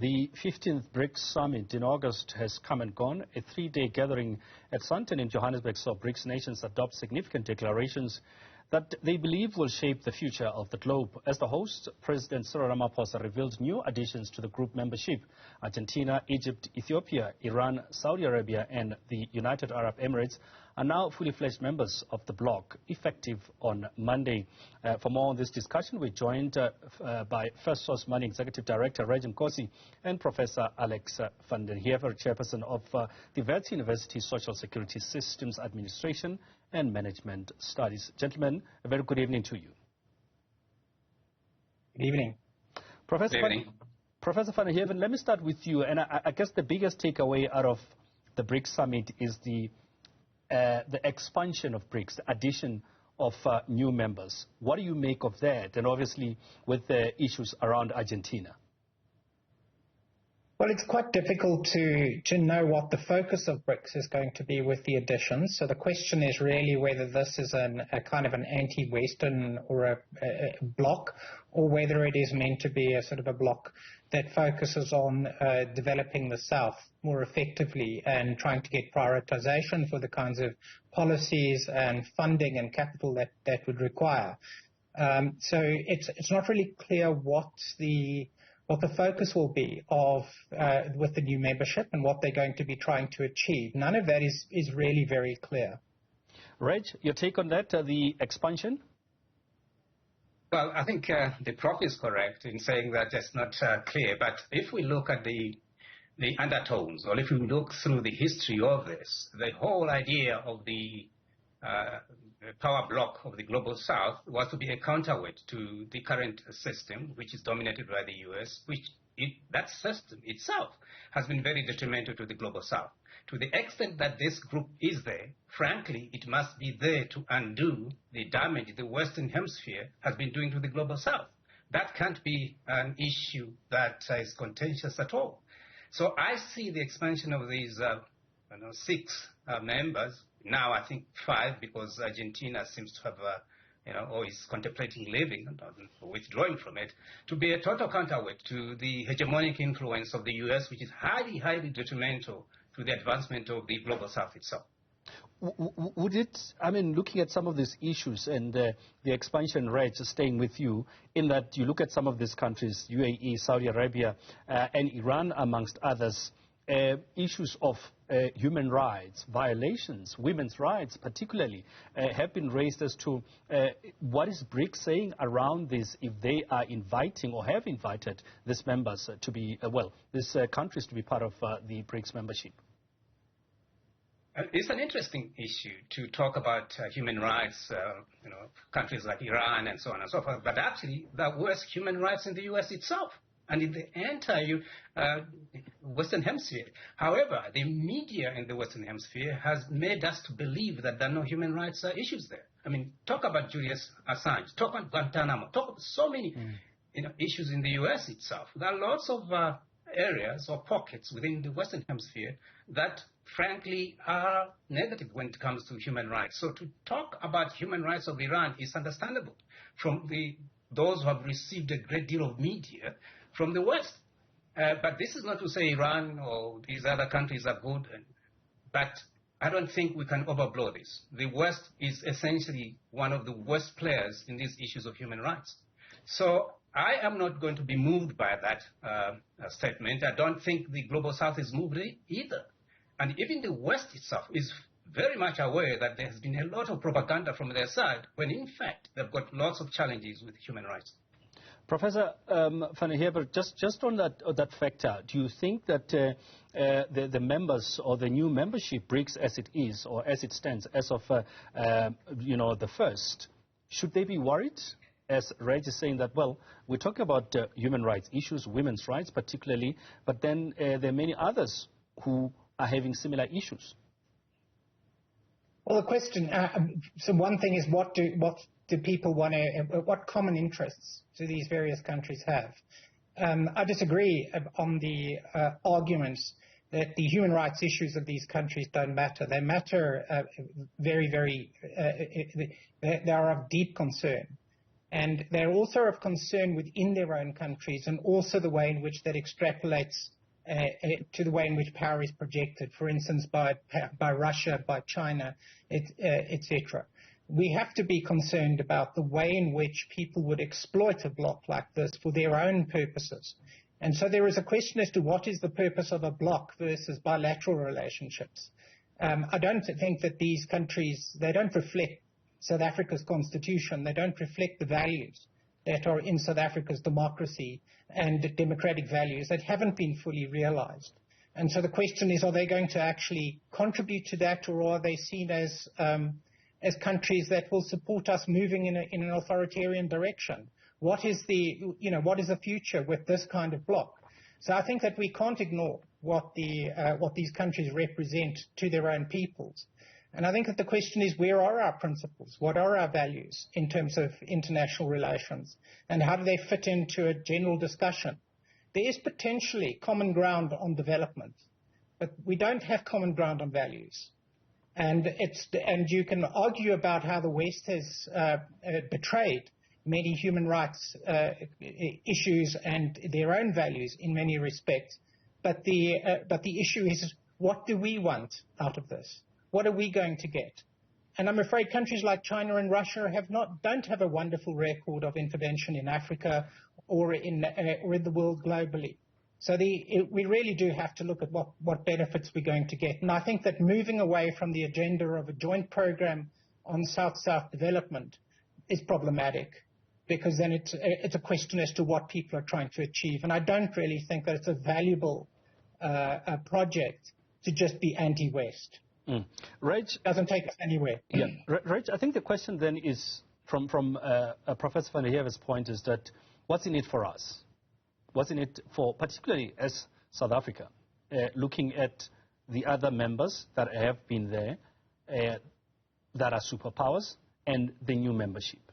The 15th BRICS Summit in August has come and gone. A three-day gathering at Sandton in Johannesburg saw BRICS nations adopt significant declarations that they believe will shape the future of the globe. As the host, President Cyril Ramaphosa revealed new additions to the group membership. Argentina, Egypt, Ethiopia, Iran, Saudi Arabia and the United Arab Emirates are now fully fledged members of the bloc, effective on Monday. For more on this discussion, we're joined by Firstsource Money Executive Director Redge Nkosi and Professor Alex van den Heever, Chairperson of the Wits University Social Security Systems Administration and Management Studies. Gentlemen, a very good evening to you. Good evening. Professor van den Heever, let me start with you. And I guess the biggest takeaway out of the BRICS Summit is the expansion of BRICS, the addition of new members. What do you make of that? And obviously with the issues around Argentina. Well, it's quite difficult to know what the focus of BRICS is going to be with the additions. So the question is really whether this is a kind of an anti-Western or a bloc, or whether it is meant to be a sort of a bloc that focuses on developing the South more effectively and trying to get prioritization for the kinds of policies and funding and capital that would require. So it's not really clear what the focus will be of with the new membership and what they're going to be trying to achieve. None of that is really very clear. Reg, your take on that, the expansion? Well, I think the Prof is correct in saying that it's not clear. But if we look at the undertones, or if we look through the history of this, the whole idea of the power bloc of the Global South was to be a counterweight to the current system, which is dominated by the U.S., that system itself has been very detrimental to the Global South. To the extent that this group is there, frankly, it must be there to undo the damage the Western Hemisphere has been doing to the Global South. That can't be an issue that is contentious at all. So I see the expansion of these 6 members, now I think 5, because Argentina seems to have, or is contemplating leaving, withdrawing from it, to be a total counterweight to the hegemonic influence of the U.S., which is highly, highly detrimental to the advancement of the Global South itself. Would it, I mean, looking at some of these issues and the expansion rates staying with you, in that you look at some of these countries, UAE, Saudi Arabia, and Iran, amongst others, issues of human rights violations, women's rights particularly, have been raised as to what is BRICS saying around this, if they are inviting or have invited these members to be, these countries to be part of the BRICS membership. It's an interesting issue to talk about human rights, countries like Iran and so on and so forth, but actually there was human rights in the U.S. itself and in the entire Western Hemisphere. However, the media in the Western Hemisphere has made us to believe that there are no human rights issues there. I mean, talk about Julius Assange, talk about Guantanamo, talk about so many issues in the U.S. itself. There are lots of areas or pockets within the Western Hemisphere that, frankly, are negative when it comes to human rights. So to talk about human rights of Iran is understandable from those who have received a great deal of media from the West. But this is not to say Iran or these other countries are good, but I don't think we can overblow this. The West is essentially one of the worst players in these issues of human rights. So I am not going to be moved by that statement. I don't think the Global South is moved either. And even the West itself is very much aware that there has been a lot of propaganda from their side, when in fact they've got lots of challenges with human rights. Professor van den Heever, just on that factor, do you think that the members or the new membership, BRICS as it is or as it stands as of the first, should they be worried? As Reg is saying that, well, we're talking about human rights issues, women's rights particularly, but then there are many others who are having similar issues. Well, the question, so one thing is what do people want to, what common interests do these various countries have? I disagree on the arguments that the human rights issues of these countries don't matter. They matter very, very, they are of deep concern. And they're also of concern within their own countries, and also the way in which that extrapolates to the way in which power is projected, for instance, by Russia, by China, etc. We have to be concerned about the way in which people would exploit a bloc like this for their own purposes. And so there is a question as to what is the purpose of a bloc versus bilateral relationships. I don't think that these countries, they don't reflect South Africa's constitution. They don't reflect the values that are in South Africa's democracy and democratic values that haven't been fully realized. And so the question is, are they going to actually contribute to that, or are they seen as countries that will support us moving in an authoritarian direction? What is the future with this kind of bloc? So I think that we can't ignore what these countries represent to their own peoples. And I think that the question is, where are our principles? What are our values in terms of international relations? And how do they fit into a general discussion? There is potentially common ground on development, but we don't have common ground on values. And you can argue about how the West has betrayed many human rights issues and their own values in many respects. But the issue is, what do we want out of this? What are we going to get? And I'm afraid countries like China and Russia don't have a wonderful record of intervention in Africa or in the world globally. So we really do have to look at what benefits we're going to get. And I think that moving away from the agenda of a joint program on South-South development is problematic, because then it's a question as to what people are trying to achieve. And I don't really think that it's a valuable project to just be anti-West. Reg, doesn't take us anywhere. Yeah, Reg, I think the question then is, from Professor van der Heever's point, is that what's in it for us? What's in it for, particularly as South Africa, looking at the other members that have been there, that are superpowers, and the new membership?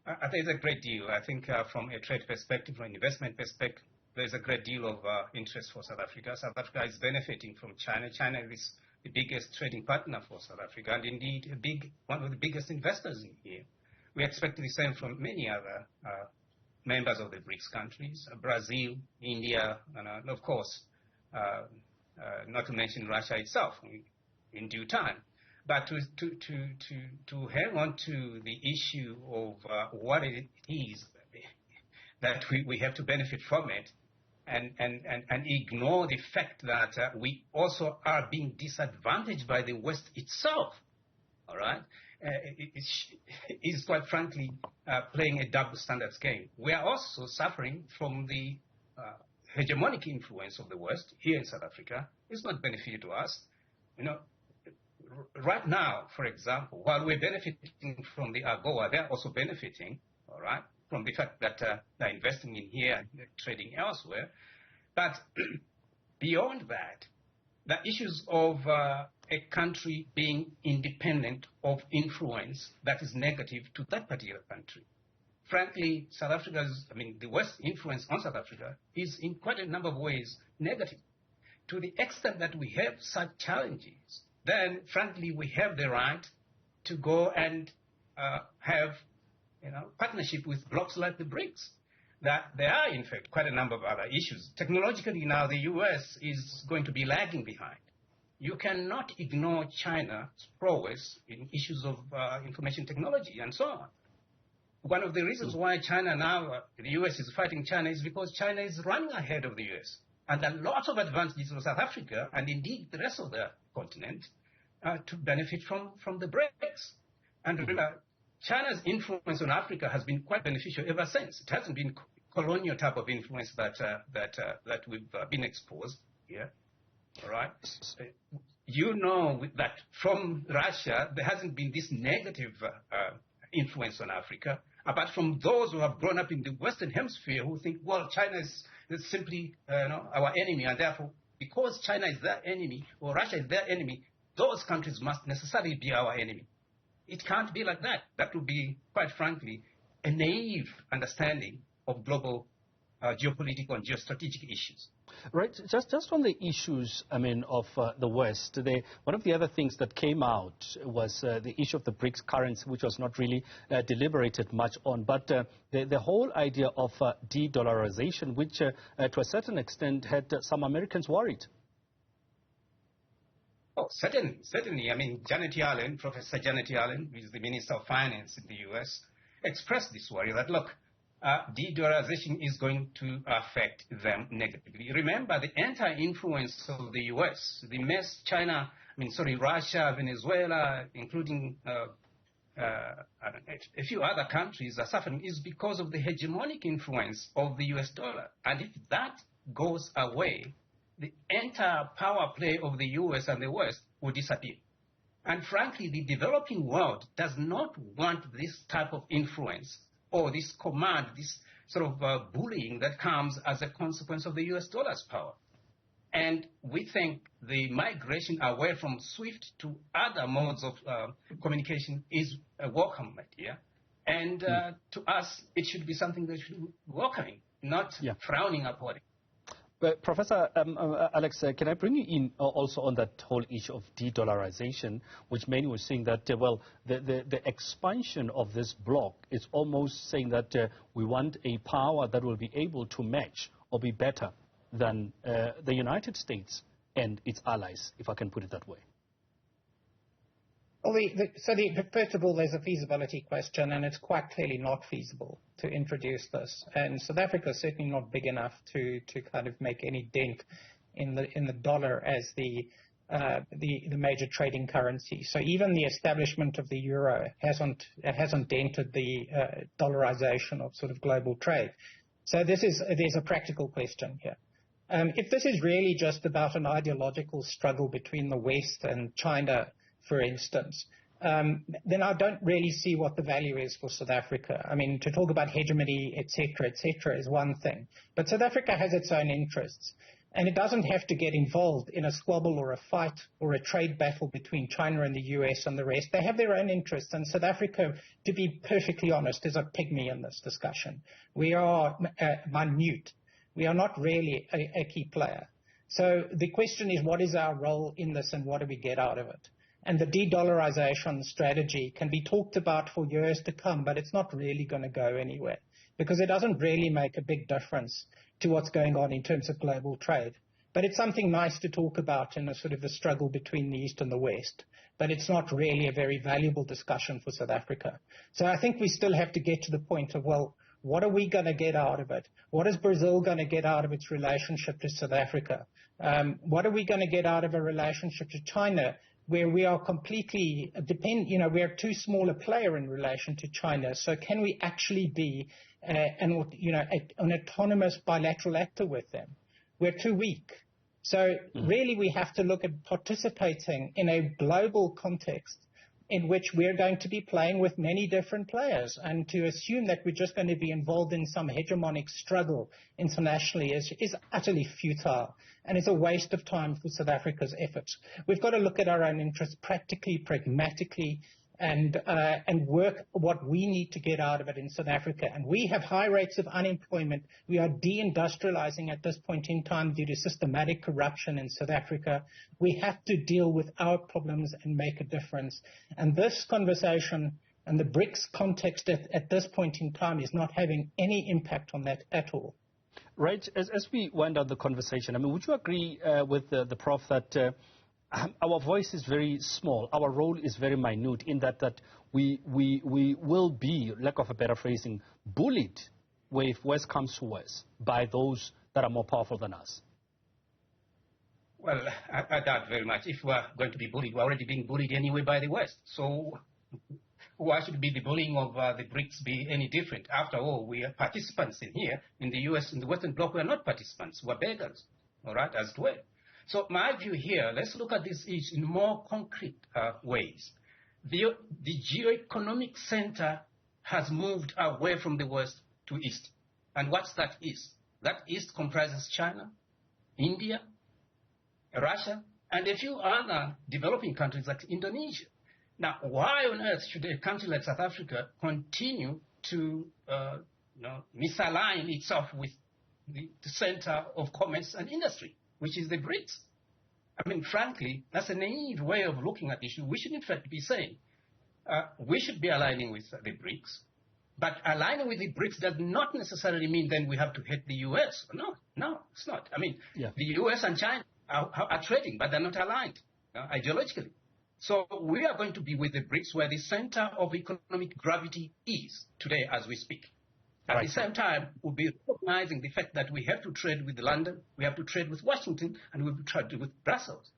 I think it's a great deal. I think from a trade perspective, from an investment perspective, there's a great deal of interest for South Africa. South Africa is benefiting from China. China is the biggest trading partner for South Africa, and indeed one of the biggest investors in here. We expect the same from many other members of the BRICS countries, Brazil, India, and of course, not to mention Russia itself in due time. But to hang on to the issue of what it is that we have to benefit from it, and ignore the fact that we also are being disadvantaged by the West itself, all right, is quite frankly playing a double standards game. We are also suffering from the hegemonic influence of the West here in South Africa. It's not beneficial to us. Right now, for example, while we're benefiting from the AGOA, they're also benefiting, all right, from the fact that they're investing in here and trading elsewhere. But beyond that, the issues of a country being independent of influence that is negative to that particular country. Frankly, the West's influence on South Africa is in quite a number of ways negative. To the extent that we have such challenges, then frankly we have the right to go and have partnership with blocs like the BRICS. That there are, in fact, quite a number of other issues. Technologically now, the U.S. is going to be lagging behind. You cannot ignore China's prowess in issues of information technology and so on. One of the reasons why China now, the U.S. is fighting China, is because China is running ahead of the U.S. And there are lots of advantages for South Africa and indeed the rest of the continent to benefit from the BRICS. And remember, China's influence on Africa has been quite beneficial ever since. It hasn't been colonial type of influence that we've been exposed here. All right. You know that from Russia there hasn't been this negative influence on Africa, apart from those who have grown up in the Western Hemisphere who think, well, China is simply our enemy, and therefore, because China is their enemy or Russia is their enemy, those countries must necessarily be our enemy. It can't be like that. That would be, quite frankly, a naive understanding of global geopolitical and geostrategic issues. Right. Just on the issues, I mean, of the West, one of the other things that came out was the issue of the BRICS currency, which was not really deliberated much on. But the whole idea of de-dollarization, which to a certain extent had some Americans worried. Oh, certainly. I mean, Professor Janet Yellen, who is the Minister of Finance in the U.S., expressed this worry that, look, de-dollarization is going to affect them negatively. Remember, the anti-influence of the U.S., the mess Russia, Venezuela, including a few other countries are suffering, is because of the hegemonic influence of the U.S. dollar. And if that goes away, the entire power play of the U.S. and the West will disappear. And frankly, the developing world does not want this type of influence or this command, this sort of bullying that comes as a consequence of the U.S. dollar's power. And we think the migration away from SWIFT to other modes of communication is a welcome idea. And to us, it should be something that should be welcoming, not frowning upon it. Professor Alex, can I bring you in also on that whole issue of de-dollarization, which many were saying that, the expansion of this bloc is almost saying that we want a power that will be able to match or be better than the United States and its allies, if I can put it that way. Well, first of all, there's a feasibility question, and it's quite clearly not feasible to introduce this. And South Africa is certainly not big enough to kind of make any dent in the dollar as the major trading currency. So even the establishment of the euro hasn't dented the dollarization of sort of global trade. So there's a practical question here. If this is really just about an ideological struggle between the West and China, for instance, then I don't really see what the value is for South Africa. I mean, to talk about hegemony, et cetera, is one thing. But South Africa has its own interests, and it doesn't have to get involved in a squabble or a fight or a trade battle between China and the US and the rest. They have their own interests, and South Africa, to be perfectly honest, is a pygmy in this discussion. We are minute. We are not really a key player. So the question is, what is our role in this and what do we get out of it? And the de-dollarization strategy can be talked about for years to come, but it's not really going to go anywhere because it doesn't really make a big difference to what's going on in terms of global trade. But it's something nice to talk about in a sort of a struggle between the East and the West. But it's not really a very valuable discussion for South Africa. So I think we still have to get to the point of, well, what are we going to get out of it? What is Brazil going to get out of its relationship to South Africa? What are we going to get out of a relationship to China, where we are completely we are too small a player in relation to China. So can we actually be an autonomous bilateral actor with them? We're too weak. So really we have to look at participating in a global context in which we're going to be playing with many different players, and to assume that we're just going to be involved in some hegemonic struggle internationally is utterly futile, and it's a waste of time for South Africa's efforts. We've got to look at our own interests practically, pragmatically, and work what we need to get out of it in South Africa. And we have high rates of unemployment. We are deindustrializing at this point in time due to systematic corruption in South Africa. We have to deal with our problems and make a difference. And this conversation and the BRICS context at this point in time is not having any impact on that at all. Right. As we wind up the conversation, I mean, would you agree with the Prof that our voice is very small, our role is very minute in that we will be, lack of a better phrasing, bullied if West comes to West by those that are more powerful than us? Well, I doubt very much. If we're going to be bullied, we're already being bullied anyway by the West. So why should the bullying of the BRICS be any different? After all, we are participants in here. In the U.S., in the Western Bloc, we are not participants. We're beggars, all right, as well. So my view here, let's look at this issue in more concrete ways. The geoeconomic center has moved away from the West to East. And what's that East? That East comprises China, India, Russia, and a few other developing countries like Indonesia. Now, why on earth should a country like South Africa continue to misalign itself with the center of commerce and industry, which is the BRICS. I mean, frankly, that's a naive way of looking at the issue. We should, in fact, be saying we should be aligning with the BRICS. But aligning with the BRICS does not necessarily mean then we have to hate the U.S. No, it's not. I mean, the U.S. and China are trading, but they're not aligned ideologically. So we are going to be with the BRICS where the center of economic gravity is today as we speak. At the same time, we'll be recognizing the fact that we have to trade with London, we have to trade with Washington, and we have to trade with Brussels.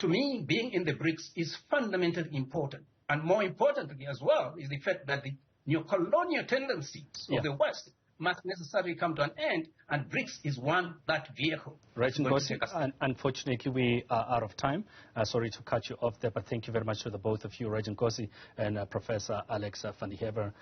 To me, being in the BRICS is fundamentally important. And more importantly as well is the fact that the neo-colonial tendencies of the West must necessarily come to an end, and BRICS is that vehicle. Redge Nkosi, unfortunately, we are out of time. Sorry to cut you off there, but thank you very much to the both of you, Redge Nkosi and Professor Alex van der Heever.